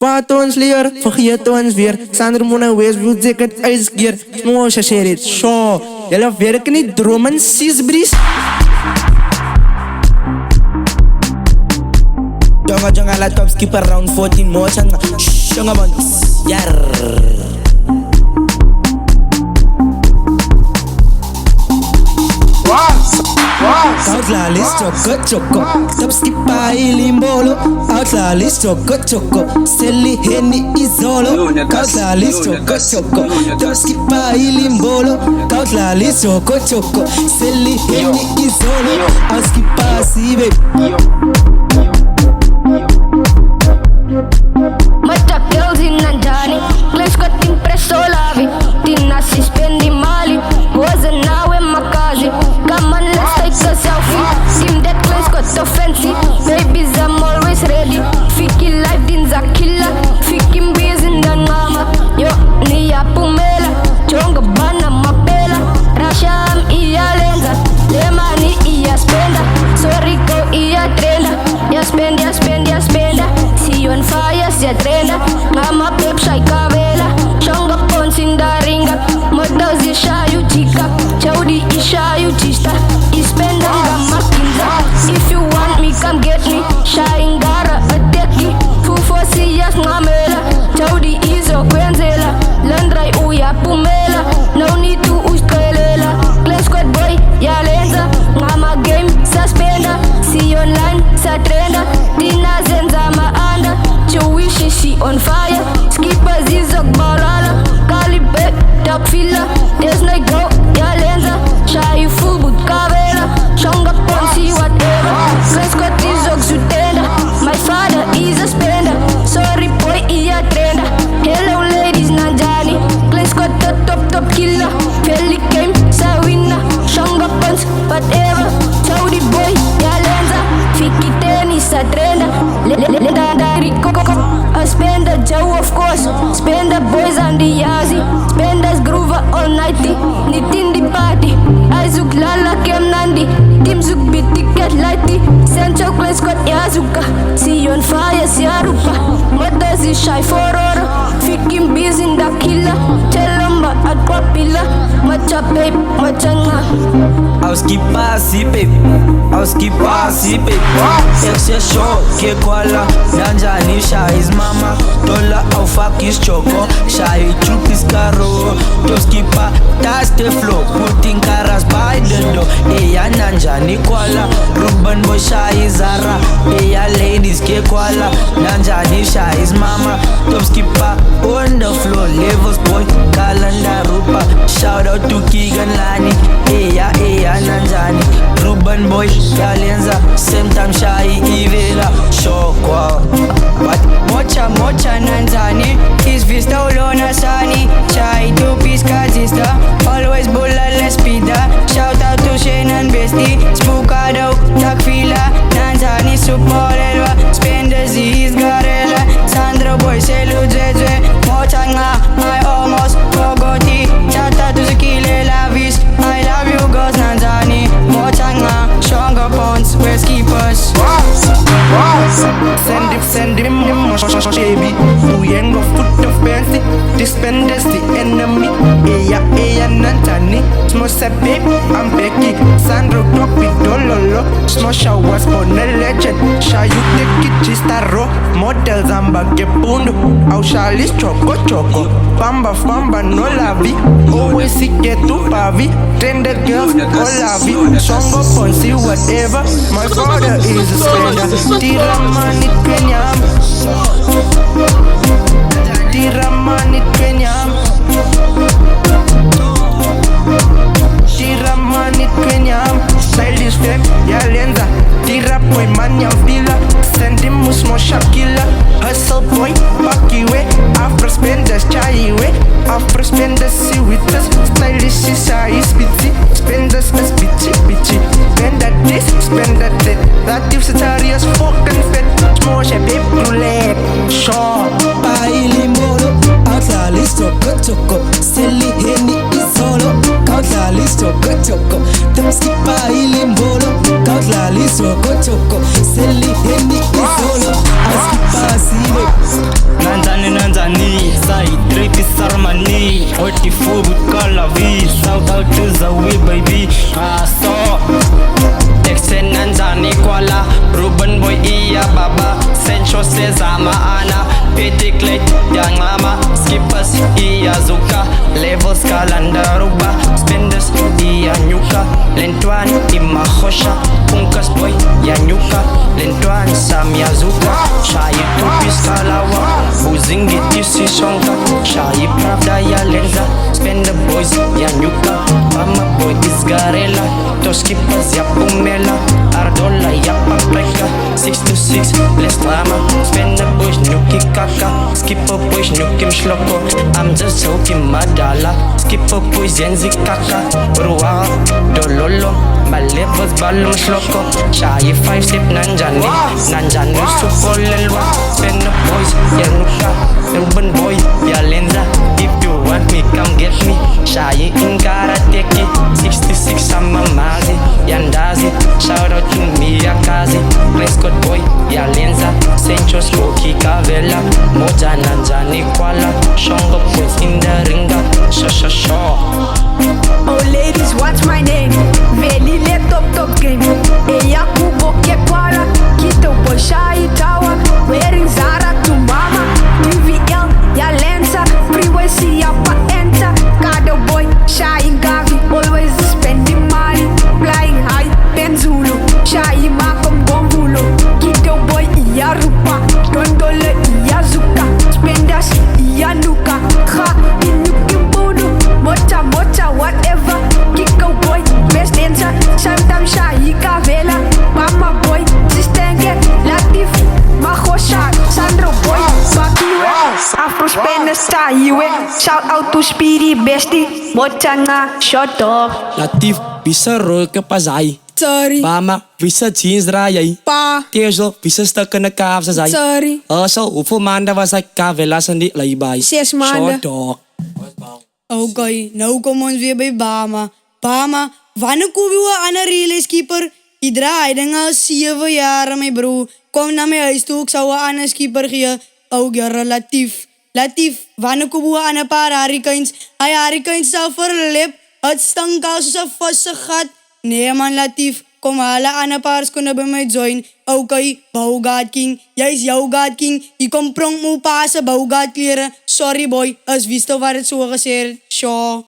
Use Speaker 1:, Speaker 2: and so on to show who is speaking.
Speaker 1: Wat ons leer, vergeet ons weer. Sander moet nou wees, wil ik het uitkeer. Smoos, as jy dit, so. Julle werk nie dromen, siesbries.
Speaker 2: Jonga, LarTopSkipperz-Round 14 more changa. Jonga bonds, yarr. Outlaw list choco, top skipper ilimbolo. Outlaw list choco, selli henny isolo. Outlaw list choco, top skipper ilimbolo. Outlaw list choco, selli henny isolo. Out skipper sibe.
Speaker 3: Mucha girls in Nanjani, Glen's got impresso lavi. Tina si spendi mali, wasn't now in my kazi. Come on, let's take a selfie. Team that Glen's got so fancy. Babies, I'm always ready. Fiki life din za killer. Fiki mbizi na ngama. Yo, ni ya pumela. Chonga bana mapela. Rasham iya lenza. Lemani iya spenda. Sorry go iya trenda. Ya spenda. See you on fire, si trenda. Ngama pep shai kavela. Chonga ponsin da ringa. Modozi shayu chika. Chaudi ishayu chista. Ispenda ngama kinza. If you want me, come get me. Shine gara ateki. Fufosi yas ngamela. Chaudi izo kwenzela. Landrai uya pumela. No need to uskelela. Clan squad boy, ya lenza. Ngama game, suspenda. See online, sa trenda. Tina zenza maanda. Chewishi she on fire. Skippers izok balala. Kalibek, top filler. There's no go, ya lenza. Shy full boot kavela. Shonga ponsi whatever. Clan squad izok sutenda. My father is a spender. Sorry boy, iya trenda. Hello ladies, Nanjani. Clan squad top killer. Felly game, sa winner. Shonga pons, whatever. Chaudi boy, ya lenza. Fiki tennis, sa trenda. Lenda Rico. A spender, Joe of course. Spender boys and the Yazi. Spenders groover all nighty. Nitin the party. Azuk lala kem nandi. Team zuk be ticket lighty. Central Clan squad yazuka. See you on fire, siaruka. Mothers is shy for order. Fikim bees in the killer. Tell them at papilla. Macha babe, macha nga.
Speaker 2: Skipper sipe, skipper sipe. Extra show, ke kwala. Nanjani sha is mama. Tola au fuck is choco. Shy chup is caro. To skipper, that's the flow. Putting caras by the door. Eya nanjani kwala. Ruben boy shy is Zara. Eya ladies ke kwala. Nanjani sha is mama. Top skipper on the floor. Levels boy, calendar rupa. Shout out to Keegan Lani. Eya nanjani. Ruben boy, Galenza. Same time shy ivela. Shokwa.
Speaker 4: Mocha nanzani. His vista ulona sani. Chai to pisca zista. Always bulla less pida. Shout out to Shane and Bestie. Spookado, takfila. Nanzani supporelwa. Spenders is garela. Sandro boy selu zezwe. Mocha nga, I almost forgoti. Shout out to Zakile Lavis. I love you girls nanzani. Mocha nga, stronger bonds. We're skippers.
Speaker 1: Send him, baby. Uyengo foot of fancy. Dispenders the enemy. Eya Nantani. Smosh a baby, I'm Becky. Sandro Topi Dololo. Smosh a was on a legend. Shall you take it just a row? Models and Bakepundo. Au Charlie choco. Bamba no lavi. Always see get to pavi. Tender girls all lavi. Song up on see whatever. My father is a spender. Tira mani kenyam. Tira mani kenyam. Tira mani kenyam. Stylish fem, ya lenza. Tira boy man yam villa. Send him musmo shakila. Hustle boy, paki way. After spenders chai way. After spenders see with us. Stylish is bitchy. Spenders is bitchy. Spend that this, spend that that. That gives it arias fucking fat. Smosh a babe roulette. Shaw.
Speaker 2: Ilimbolo, outlaw list choco, silly henny isolo. Outlaw list choco, top skipper ilimbolo. Outlaw list choco, silly henny isolo. Skipper sibe. Ooit die voorbeeld Kalavi. Shout out to Zoe baby. So Texen nanjani kwala Ruben boy iya baba Sencho sezama ana Pitik late yang mama Skippers iya zuka Levels kalanda ruba Spenders iya nyuka Lentuan ima khosha Pungkas boy ya nyuka Lentuan samia zuka Shayi tupis kalawa Buzing di tisi songka Shayi pravda ya lenza Spender boys ya nyuka Mama boy isgarela Toskippers ya pumela Ardola ya paprika 6 to 6 less drama Spender boys nyuki kaka Skipper boys nyukim shloko I'm just joking madala Skipper boys yenzi kaka Uruwaga dololo My levels balum shloko Shayi 5 step nanjani Nanjani sufolelwa Spender boys ya nuka Urban boy ya lenza If you want me come get me Shayi ingara teki 66 sama mazi Yandazi Shout out to me ya kazi Prescott boy ya lenza Sencho Smoky Kavela Moja nanjani kwala Shongo boys in the ringa Sho
Speaker 5: Oh ladies, what's my name? Veli le top game. Eya kubo ke kwala. Kito boy Shayi Tower. Wearing Zara to mama. DVL ya lensa. Freeway see ya pa enter. Kado boy Shayi Gavi. Always spending money. Flying high, Benzulu. Shayi makom bombulo. Kito boy iya rupa. Dondole iya zuka. Spenders iya nuka. Ha, inukim budu. Mocha, whatever. Kiko boy, best dancer. Sometimes Shayi Kavela. Mama boy, Sistenge, Latif, Mahosha, Sandro boy, Bakiwe. Afro Spanish Shayiwe. Shout out to Speedy Bestie. Mocha na, shut up.
Speaker 2: Latif bisa roll ke pazai
Speaker 4: Sorry.
Speaker 2: Mama bisa jeans draaien
Speaker 4: Pa.
Speaker 2: Teersel bisa stukken de kaaf zijn
Speaker 4: Sorry.
Speaker 2: Also hoeveel maanden was ik Kavela's en die leibij
Speaker 4: 6 maanden.
Speaker 2: Short
Speaker 4: Okay, nou kom ons weer bij Bama. Bama, wanneer kom je aan een relay skipper? Ik draai al 7 jaar, mijn bro. Kom naar mijn huis toe, ik zou aan een skipper geven. Ook ja, relatief. Latif, wanneer kom je aan een paar hurricanes? Hij hurricanes zou verlip. Het stank als een vaste gat. Nee man, Latif. Kom halen aan een paar schoenen bij mij join. Okay, Baugat King. Jij is jouw God King. Je komt pronk moe passen, Baugat kleren. Sorry boy, als wist waar het zo gezegd. Sure.